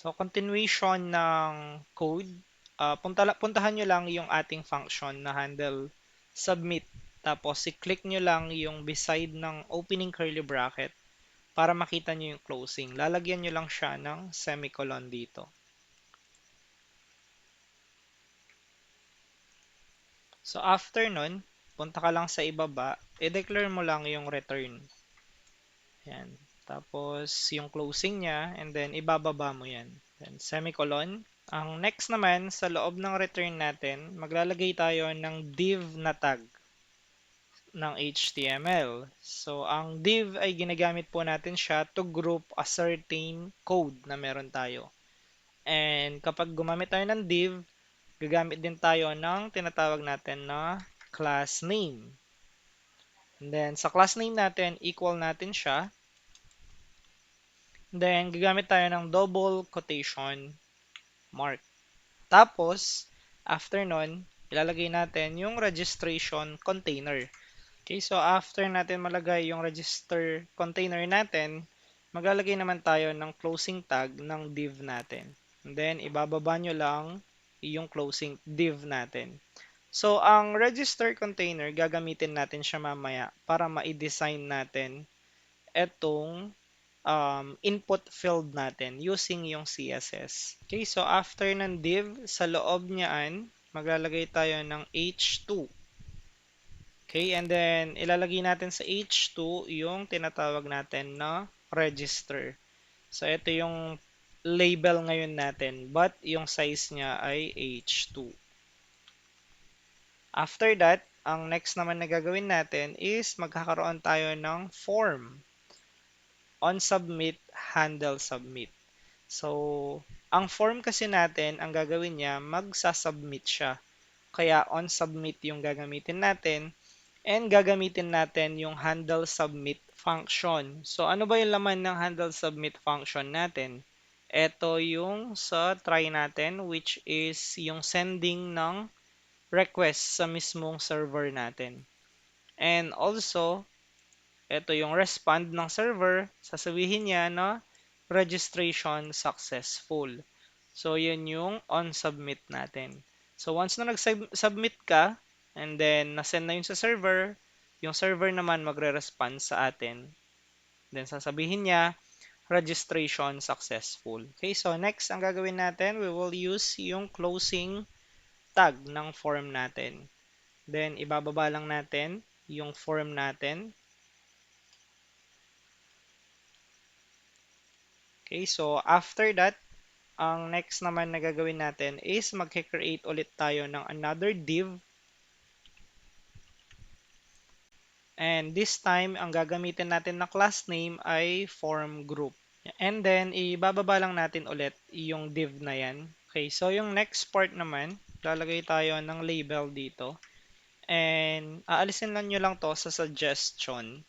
So, continuation ng code, puntahan nyo lang yung ating function na handle submit. Tapos, i-click nyo lang yung beside ng opening curly bracket para makita nyo yung closing. Lalagyan nyo lang siya ng semicolon dito. So, after nun, punta ka lang sa ibaba, i-declare mo lang yung return. Yan. Tapos, yung closing niya, and then ibababa mo yan. Then, semicolon. Ang next naman, sa loob ng return natin, maglalagay tayo ng div na tag ng HTML. So, ang div ay ginagamit po natin siya to group a certain code na meron tayo. And kapag gumamit tayo ng div, gagamit din tayo ng tinatawag natin na class name. And then, sa class name natin, equal natin siya. Then, gagamit tayo ng double quotation mark. Tapos, after nun, ilalagay natin yung registration container. Okay, so after natin malagay yung register container natin, maglalagay naman tayo ng closing tag ng div natin. And then, ibababa nyo lang yung closing div natin. So, ang register container, gagamitin natin siya mamaya para ma-design natin etong input field natin using yung CSS. Okay, so after ng div, sa loob niyaan, maglalagay tayo ng h2. Okay, and then ilalagay natin sa h2 yung tinatawag natin na register. So ito yung label ngayon natin, but yung size niya ay h2. After that, ang next naman na gagawin natin is magkakaroon tayo ng form on submit, handle submit. So, ang form kasi natin, ang gagawin niya, magsasubmit siya. Kaya on submit yung gagamitin natin and gagamitin natin yung handle submit function. So, ano ba yung laman ng handle submit function natin? Ito yung sa try natin, which is yung sending ng request sa mismong server natin. And also, ito yung respond ng server, sasabihin niya na registration successful. So, yun yung on submit natin. So, once na nag-submit ka, and then nasend na yun sa server, yung server naman magre-respond sa atin. Then, sasabihin niya, registration successful. Okay, so next, ang gagawin natin, we will use yung closing tag ng form natin. Then, ibababa lang natin yung form natin. Okay, so after that, ang next naman na gagawin natin is mag-create ulit tayo ng another div. And this time, ang gagamitin natin na class name ay form group. And then, ibababa lang natin ulit yung div na yan. Okay, so yung next part naman, lalagay tayo ng label dito. And aalisin lang nyo lang to sa suggestion.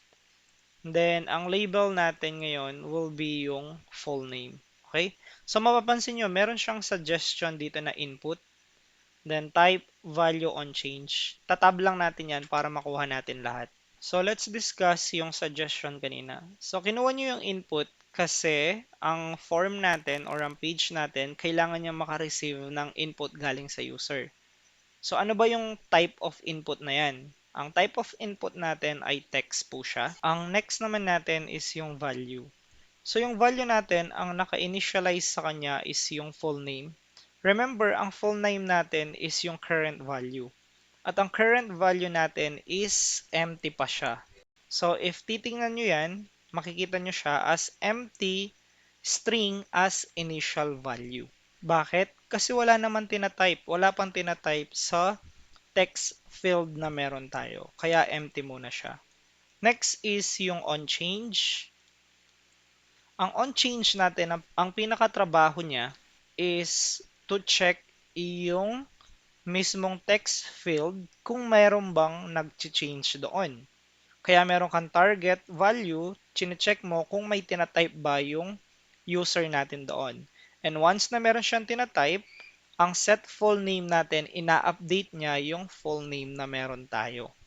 Then, ang label natin ngayon will be yung full name. Okay? So, mapapansin nyo, meron siyang suggestion dito na input. Then, type, value on change. Tatab lang natin yan para makuha natin lahat. So, let's discuss yung suggestion kanina. So, kinuha nyo yung input kasi ang form natin or ang page natin, kailangan niya makareceive ng input galing sa user. So, ano ba yung type of input na yan? Ang type of input natin ay text po siya. Ang next naman natin is yung value. So, yung value natin, ang naka-initialize sa kanya is yung full name. Remember, ang full name natin is yung current value. At ang current value natin is empty pa siya. So, if titingnan nyo yan, makikita nyo siya as empty string as initial value. Bakit? Kasi wala naman tinatype. Wala pang tinatype sa text field na meron tayo. Kaya empty muna siya. Next is yung onChange. Ang onChange natin, ang pinakatrabaho niya is to check yung mismong text field kung mayroon bang nag-change doon. Kaya meron kang target value, chine-check mo kung may tinatype ba yung user natin doon. And once na meron siyang tinatype, ang set full name natin, ina-update niya yung full name na meron tayo.